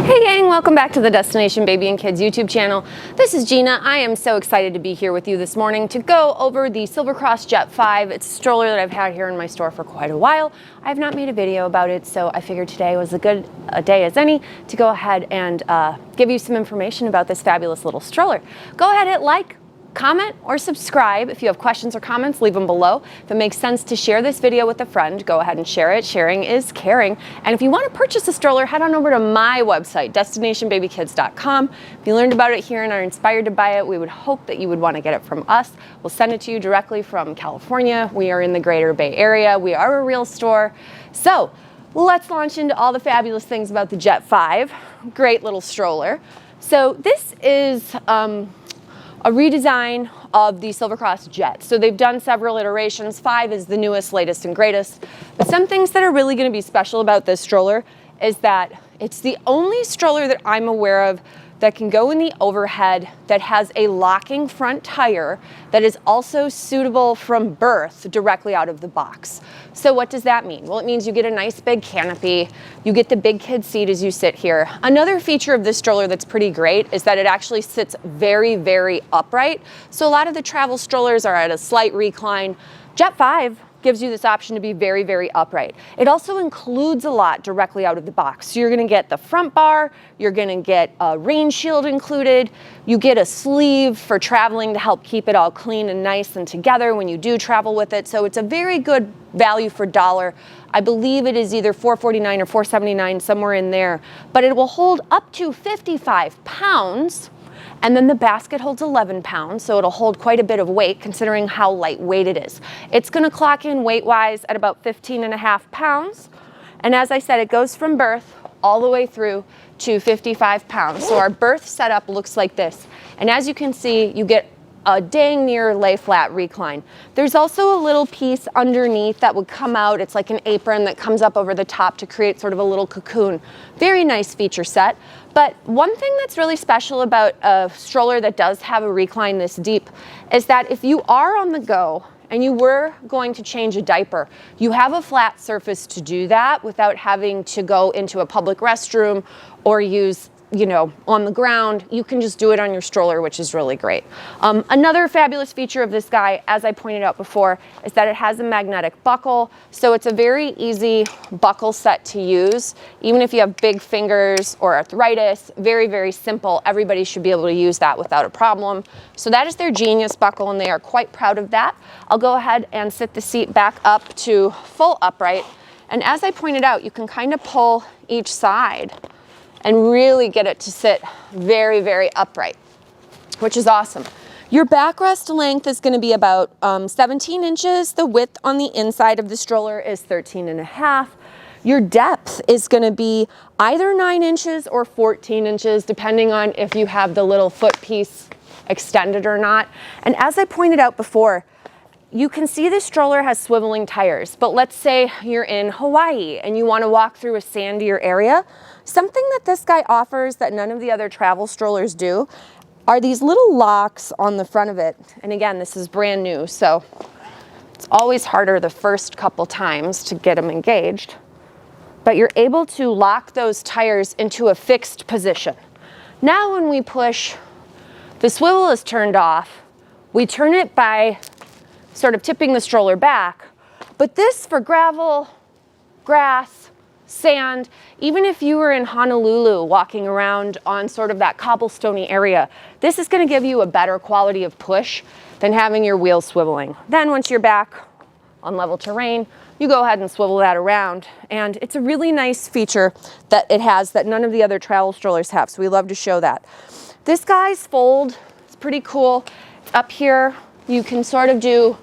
Hey gang, welcome back to the Destination Baby and Kids YouTube channel. This is Gina. I am so excited to be here with you this morning to go over the Silver Cross Jet 5. It's a stroller that I've had here in my store for quite a while. I have not made a video about it, so I figured today was a good day as any to go ahead and give you some information about this fabulous little stroller. Go ahead, hit like, comment, or subscribe. If you have questions or comments, leave them below. If it makes sense to share this video with a friend, go ahead and share it. Sharing is caring. And if you want to purchase a stroller, head on over to my website, destinationbabykids.com. If you learned about it here and are inspired to buy it, we would hope that you would want to get it from us. We'll send it to you directly from California. We are in the greater Bay Area. We are a real store. So let's launch into all the fabulous things about the Jet 5. Great little stroller. So this is a redesign of the Silver Cross Jet. So they've done several iterations. 5 is the newest, latest, and greatest. But some things that are really going to be special about this stroller is that it's the only stroller that I'm aware of that can go in the overhead, that has a locking front tire, that is also suitable from birth directly out of the box. So what does that mean? Well, it means you get a nice big canopy, you get the big kid seat as you sit here. Another feature of this stroller that's pretty great is that it actually sits very, very upright. So a lot of the travel strollers are at a slight recline. Jet 5 gives you this option to be very, very upright. It also includes a lot directly out of the box. So you're gonna get the front bar, you're gonna get a rain shield included, you get a sleeve for traveling to help keep it all clean and nice and together when you do travel with it. So it's a very good value for dollar. I believe it is either $4.49 or $4.79, somewhere in there, but it will hold up to 55 pounds. And then the basket holds 11 pounds, so it'll hold quite a bit of weight considering how lightweight it is. It's gonna clock in weight-wise at about 15.5 pounds. And as I said, it goes from birth all the way through to 55 pounds. So our birth setup looks like this. And as you can see, you get a dang near lay flat recline. There's also a little piece underneath that would come out. It's like an apron that comes up over the top to create sort of a little cocoon. Very nice feature set. But one thing that's really special about a stroller that does have a recline this deep is that if you are on the go and you were going to change a diaper, you have a flat surface to do that without having to go into a public restroom or use, on the ground. You can just do it on your stroller, which is really great. Another fabulous feature of this guy, as I pointed out before, is that it has a magnetic buckle. So it's a very easy buckle set to use. Even if you have big fingers or arthritis, very, very simple. Everybody should be able to use that without a problem. So that is their Genius buckle, and they are quite proud of that. I'll go ahead and sit the seat back up to full upright. And as I pointed out, you can kind of pull each side and really get it to sit very, very upright, which is awesome. Your backrest length is going to be about 17 inches. The width on the inside of the stroller is 13.5. Your depth is going to be either 9 inches or 14 inches, depending on if you have the little foot piece extended or not. And as I pointed out before, you can see the stroller has swiveling tires, but let's say you're in Hawaii and you want to walk through a sandier area. Something that this guy offers that none of the other travel strollers do are these little locks on the front of it. And again, this is brand new, so it's always harder the first couple times to get them engaged. But you're able to lock those tires into a fixed position. Now when we push, the swivel is turned off. We turn it by sort of tipping the stroller back. But this for gravel, grass, sand, even if you were in Honolulu walking around on sort of that cobblestoney area, this is going to give you a better quality of push than having your wheels swiveling. Then once you're back on level terrain, you go ahead and swivel that around. And it's a really nice feature that it has that none of the other travel strollers have, so we love to show that. This guy's fold, it's pretty cool. Up here, you can sort of do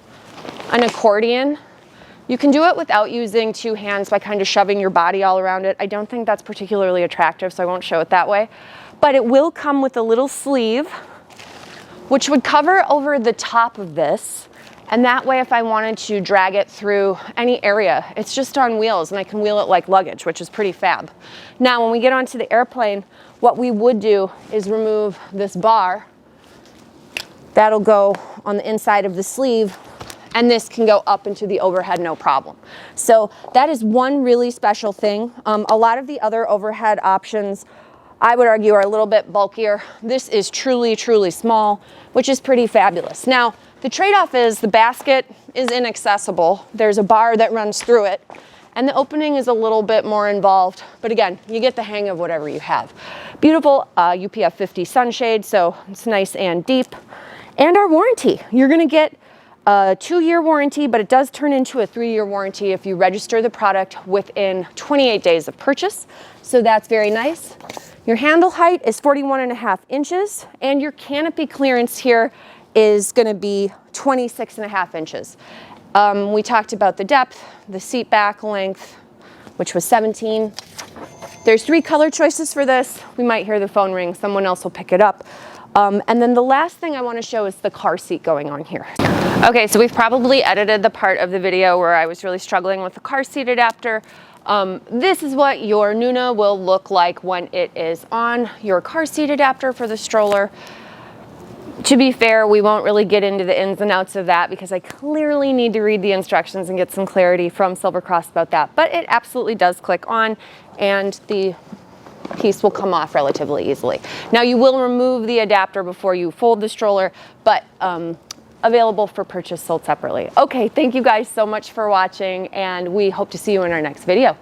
an accordion. You can do it without using two hands by kind of shoving your body all around it. I don't think that's particularly attractive, so I won't show it that way. But it will come with a little sleeve, which would cover over the top of this. And that way, if I wanted to drag it through any area, it's just on wheels and I can wheel it like luggage, which is pretty fab. Now, when we get onto the airplane, what we would do is remove this bar. That'll go on the inside of the sleeve, and this can go up into the overhead, no problem. So that is one really special thing. A lot of the other overhead options I would argue, are a little bit bulkier. This is truly, truly small, which is pretty fabulous. Now, the trade-off is the basket is inaccessible. There's a bar that runs through it, and the opening is a little bit more involved. But again, you get the hang of whatever you have. Beautiful UPF50 sunshade, so it's nice and deep. And our warranty, you're gonna get a 2-year warranty, but it does turn into a 3-year warranty if you register the product within 28 days of purchase. So that's very nice. Your handle height is 41.5 inches, and your canopy clearance here is gonna be 26.5 inches. We talked about the depth, the seat back length, which was 17. There's 3 color choices for this. We might hear the phone ring, someone else will pick it up. And then the last thing I want to show is the car seat going on here. Okay, so we've probably edited the part of the video where I was really struggling with the car seat adapter. This is what your Nuna will look like when it is on your car seat adapter for the stroller. To be fair, we won't really get into the ins and outs of that because I clearly need to read the instructions and get some clarity from Silver Cross about that. But it absolutely does click on, and the piece will come off relatively easily. Now, you will remove the adapter before you fold the stroller, but available for purchase, sold separately. Okay, thank you guys so much for watching, and we hope to see you in our next video.